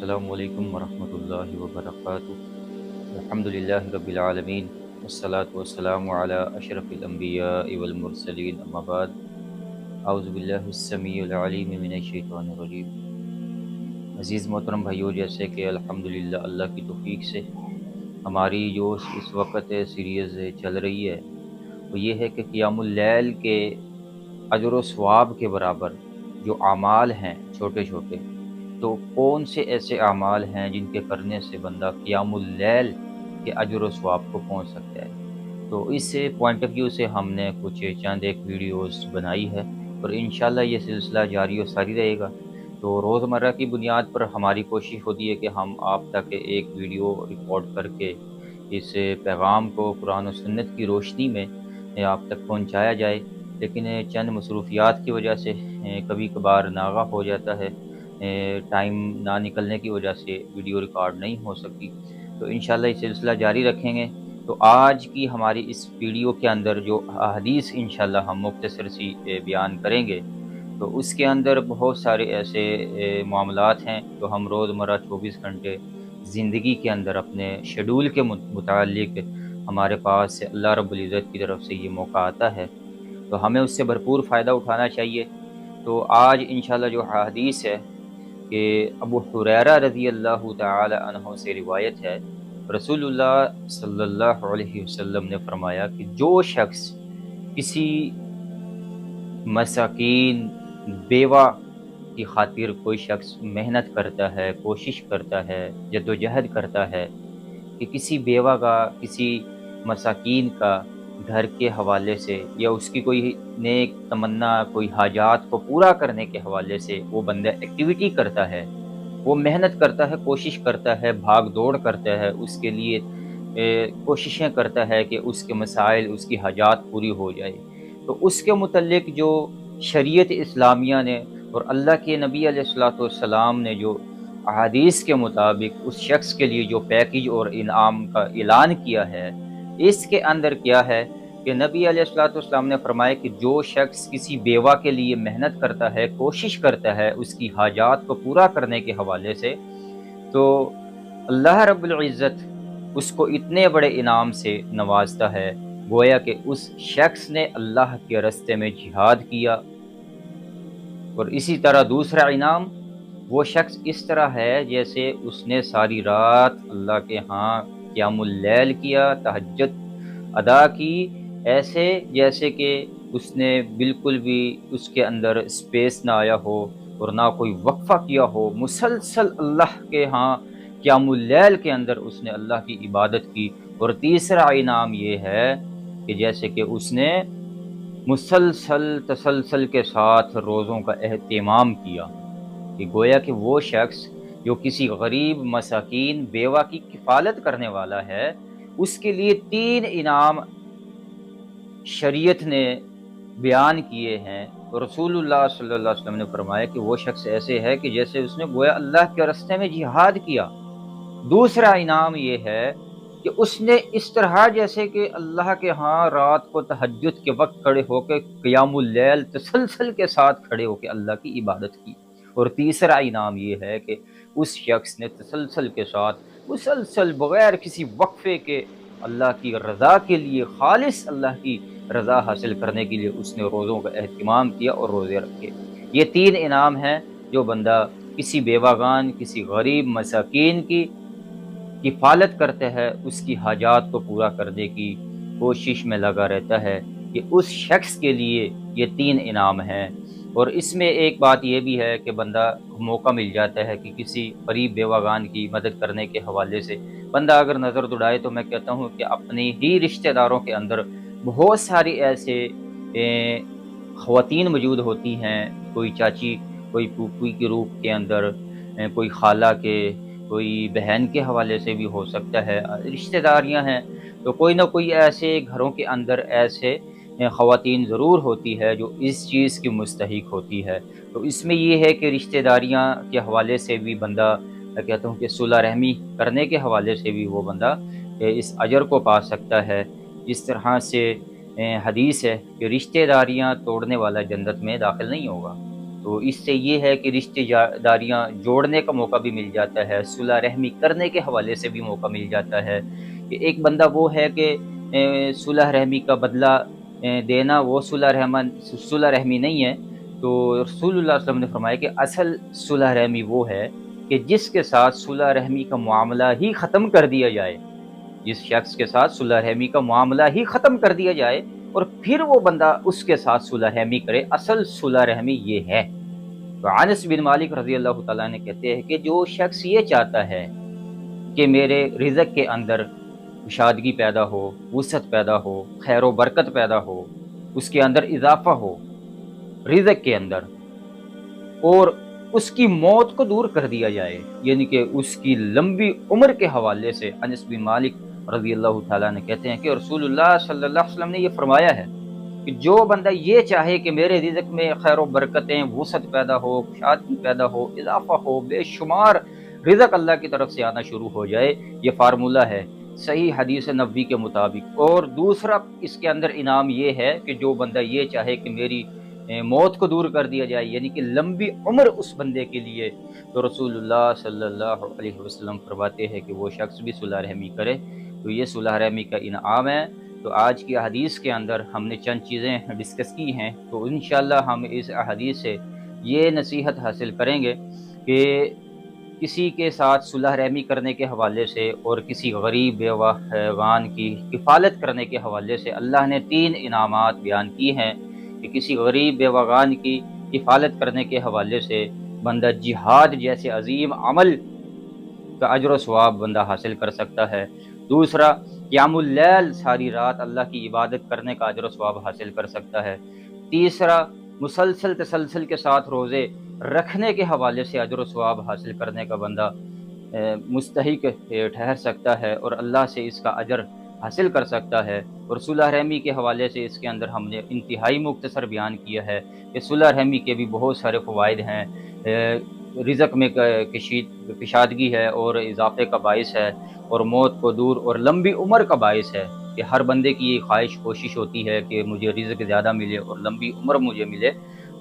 السلام علیکم ورحمۃ اللہ وبرکاتہ۔ الحمدللہ رب العالمین والصلاة والسلام علی اشرف الانبیاء والمرسلین، اما بعد، اعوذ باللہ السمیع العلیم من الشیطان الرجیم۔ عزیز محترم بھائیو، جیسے کہ الحمدللہ اللہ کی توفیق سے ہماری جو اس وقت سیریز چل رہی ہے وہ یہ ہے کہ قیام اللیل کے اجر و ثواب کے برابر جو اعمال ہیں چھوٹے چھوٹے، تو کون سے ایسے اعمال ہیں جن کے کرنے سے بندہ قیام اللیل کے اجر و ثواب کو پہنچ سکتا ہے۔ تو اس پوائنٹ آف ویو سے ہم نے کچھ چند ایک ویڈیوز بنائی ہے، اور انشاءاللہ یہ سلسلہ جاری و ساری رہے گا۔ تو روزمرہ کی بنیاد پر ہماری کوشش ہوتی ہے کہ ہم آپ تک ایک ویڈیو ریکارڈ کر کے اس پیغام کو قرآن و سنت کی روشنی میں آپ تک پہنچایا جائے، لیکن چند مصروفیات کی وجہ سے کبھی کبھار ناغہ ہو جاتا ہے، ٹائم نہ نکلنے کی وجہ سے ویڈیو ریکارڈ نہیں ہو سکتی۔ تو انشاءاللہ یہ سلسلہ جاری رکھیں گے۔ تو آج کی ہماری اس ویڈیو کے اندر جو احادیث انشاءاللہ ہم مختصر سی بیان کریں گے، تو اس کے اندر بہت سارے ایسے معاملات ہیں جو ہم روزمرہ 24 گھنٹے زندگی کے اندر اپنے شیڈول کے متعلق ہمارے پاس اللہ رب العزت کی طرف سے یہ موقع آتا ہے، تو ہمیں اس سے بھرپور فائدہ اٹھانا چاہیے۔ تو آج انشاءاللہ جو حدیث ہے کہ ابو ہریرہ رضی اللہ تعالی عنہ سے روایت ہے، رسول اللہ صلی اللہ علیہ وسلم نے فرمایا کہ جو شخص کسی مساکین بیوہ کی خاطر کوئی شخص محنت کرتا ہے، کوشش کرتا ہے، جدوجہد کرتا ہے کہ کسی بیوہ کا، کسی مساکین کا گھر کے حوالے سے یا اس کی کوئی نیک تمنا، کوئی حاجات کو پورا کرنے کے حوالے سے وہ بندہ ایکٹیویٹی کرتا ہے، وہ محنت کرتا ہے، کوشش کرتا ہے، بھاگ دوڑ کرتا ہے، اس کے لیے کوششیں کرتا ہے کہ اس کے مسائل، اس کی حاجات پوری ہو جائے، تو اس کے متعلق جو شریعت اسلامیہ نے اور اللہ کے نبی علیہ الصلوۃ والسلام نے جو احادیث کے مطابق اس شخص کے لیے جو پیکیج اور انعام کا اعلان کیا ہے، اس کے اندر کیا ہے کہ نبی علیہ الصلوۃ والسلام نے فرمایا کہ جو شخص کسی بیوہ کے لیے محنت کرتا ہے، کوشش کرتا ہے اس کی حاجات کو پورا کرنے کے حوالے سے، تو اللہ رب العزت اس کو اتنے بڑے انعام سے نوازتا ہے، گویا کہ اس شخص نے اللہ کے راستے میں جہاد کیا۔ اور اسی طرح دوسرا انعام، وہ شخص اس طرح ہے جیسے اس نے ساری رات اللہ کے ہاں قیام اللیل کیا، تہجد ادا کی، ایسے جیسے کہ اس نے بالکل بھی اس کے اندر اسپیس نہ آیا ہو اور نہ کوئی وقفہ کیا ہو، مسلسل اللہ کے ہاں قیام اللیل کے اندر اس نے اللہ کی عبادت کی۔ اور تیسرا انعام یہ ہے کہ جیسے کہ اس نے مسلسل تسلسل کے ساتھ روزوں کا اہتمام کیا، کہ گویا کہ وہ شخص جو کسی غریب مساکین بیوہ کی کفالت کرنے والا ہے، اس کے لیے 3 انعام شریعت نے بیان کیے ہیں۔ اور رسول اللہ صلی اللہ علیہ وسلم نے فرمایا کہ وہ شخص ایسے ہے کہ جیسے اس نے گویا اللہ کے راستے میں جہاد کیا۔ دوسرا انعام یہ ہے کہ اس نے اس طرح جیسے کہ اللہ کے ہاں رات کو تہجد کے وقت کھڑے ہو کے قیام اللیل تسلسل کے ساتھ کھڑے ہو کے اللہ کی عبادت کی۔ اور تیسرا انعام یہ ہے کہ اس شخص نے تسلسل کے ساتھ، مسلسل بغیر کسی وقفے کے اللہ کی رضا کے لیے، خالص اللہ کی رضا حاصل کرنے کے لیے اس نے روزوں کا اہتمام کیا اور روزے رکھے۔ یہ 3 انعام ہیں جو بندہ کسی بیوہ، کسی غریب مساکین کی کفالت کرتے ہے، اس کی حاجات کو پورا کرنے کی کوشش میں لگا رہتا ہے، کہ اس شخص کے لیے یہ 3 انعام ہیں۔ اور اس میں ایک بات یہ بھی ہے کہ بندہ موقع مل جاتا ہے کہ کسی غریب بیوہ کی مدد کرنے کے حوالے سے بندہ اگر نظر دوڑائے، تو میں کہتا ہوں کہ اپنی ہی رشتہ داروں کے اندر بہت ساری ایسے خواتین موجود ہوتی ہیں، کوئی چاچی، کوئی پھوپھی کے روپ کے اندر، کوئی خالہ کے، کوئی بہن کے حوالے سے بھی ہو سکتا ہے، رشتہ داریاں ہیں، تو کوئی نہ کوئی ایسے گھروں کے اندر ایسے خواتین ضرور ہوتی ہے جو اس چیز کی مستحق ہوتی ہے۔ تو اس میں یہ ہے کہ رشتہ داریاں کے حوالے سے بھی بندہ، میں کہتا ہوں کہ صلح رحمی کرنے کے حوالے سے بھی وہ بندہ اس اجر کو پا سکتا ہے۔ جس طرح سے حدیث ہے کہ رشتہ داریاں توڑنے والا جنت میں داخل نہیں ہوگا۔ تو اس سے یہ ہے کہ رشتے داریاں جوڑنے کا موقع بھی مل جاتا ہے، صلح رحمی کرنے کے حوالے سے بھی موقع مل جاتا ہے کہ ایک بندہ وہ ہے کہ صلح رحمی کا بدلہ دینا وہ صلح رحمی نہیں ہے، تو رسول اللہ صلی اللہ علیہ وسلم نے فرمایا کہ اصل صلح رحمی وہ ہے کہ جس کے ساتھ صلح رحمی کا معاملہ ہی ختم کر دیا جائے، جس شخص کے ساتھ صلح رحمی کا معاملہ ہی ختم کر دیا جائے اور پھر وہ بندہ اس کے ساتھ صلح رحمی کرے، اصل صلح رحمی یہ ہے۔ تو انس بن مالک رضی اللہ تعالیٰ نے کہتے ہیں کہ جو شخص یہ چاہتا ہے کہ میرے رزق کے اندر کشادگی پیدا ہو، وسعت پیدا ہو، خیر و برکت پیدا ہو، اس کے اندر اضافہ ہو رزق کے اندر، اور اس کی موت کو دور کر دیا جائے، یعنی کہ اس کی لمبی عمر کے حوالے سے انس بن مالک رضی اللہ تعالیٰ نے کہتے ہیں کہ رسول اللہ صلی اللہ علیہ وسلم نے یہ فرمایا ہے کہ جو بندہ یہ چاہے کہ میرے رزق میں خیر و برکتیں، وسعت پیدا ہو، کشادگی پیدا ہو، اضافہ ہو، بے شمار رزق اللہ کی طرف سے آنا شروع ہو جائے، یہ فارمولہ ہے صحیح حدیث نبوی کے مطابق۔ اور دوسرا اس کے اندر انعام یہ ہے کہ جو بندہ یہ چاہے کہ میری موت کو دور کر دیا جائے، یعنی کہ لمبی عمر اس بندے کے لیے، تو رسول اللہ صلی اللہ علیہ وسلم فرماتے ہیں کہ وہ شخص بھی صلح رحمی کرے، تو یہ صلح رحمی کا انعام ہے۔ تو آج کی حدیث کے اندر ہم نے چند چیزیں ڈسکس کی ہیں، تو انشاءاللہ ہم اس حدیث سے یہ نصیحت حاصل کریں گے کہ کسی کے ساتھ صلح رحمی کرنے کے حوالے سے اور کسی غریب بیوہ حیوان کی کفالت کرنے کے حوالے سے اللہ نے 3 انعامات بیان کی ہیں کہ کسی غریب بیوگان کی کفالت کرنے کے حوالے سے بندہ جہاد جیسے عظیم عمل کا اجر و ثواب بندہ حاصل کر سکتا ہے، دوسرا قیام اللیل ساری رات اللہ کی عبادت کرنے کا اجر و ثواب حاصل کر سکتا ہے، تیسرا مسلسل تسلسل کے ساتھ روزے رکھنے کے حوالے سے اجر و ثواب حاصل کرنے کا بندہ مستحق ٹھہر سکتا ہے اور اللہ سے اس کا اجر حاصل کر سکتا ہے۔ اور صلح رحمی کے حوالے سے اس کے اندر ہم نے انتہائی مختصر بیان کیا ہے کہ صلح رحمی کے بھی بہت سارے فوائد ہیں، رزق میں کشادگی ہے اور اضافے کا باعث ہے، اور موت کو دور اور لمبی عمر کا باعث ہے کہ ہر بندے کی یہ خواہش کوشش ہوتی ہے کہ مجھے رزق زیادہ ملے اور لمبی عمر مجھے ملے۔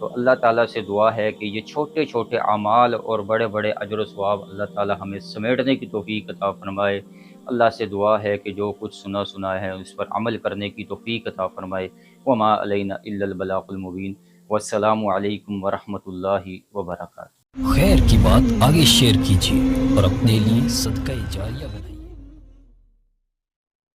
تو اللہ تعالیٰ سے دعا ہے کہ یہ چھوٹے چھوٹے اعمال اور بڑے بڑے اجر و ثواب اللہ تعالیٰ ہمیں سمیٹنے کی توفیق عطا فرمائے۔ اللہ سے دعا ہے کہ جو کچھ سنا ہے اس پر عمل کرنے کی توفیق عطا فرمائے۔ وما علینا الا البلاغ المبین۔ والسلام علیکم ورحمۃ اللہ وبرکاتہ۔ خیر کی بات آگے شیئر کیجیے اور اپنے لیے صدقہ جاریہ بنائیے۔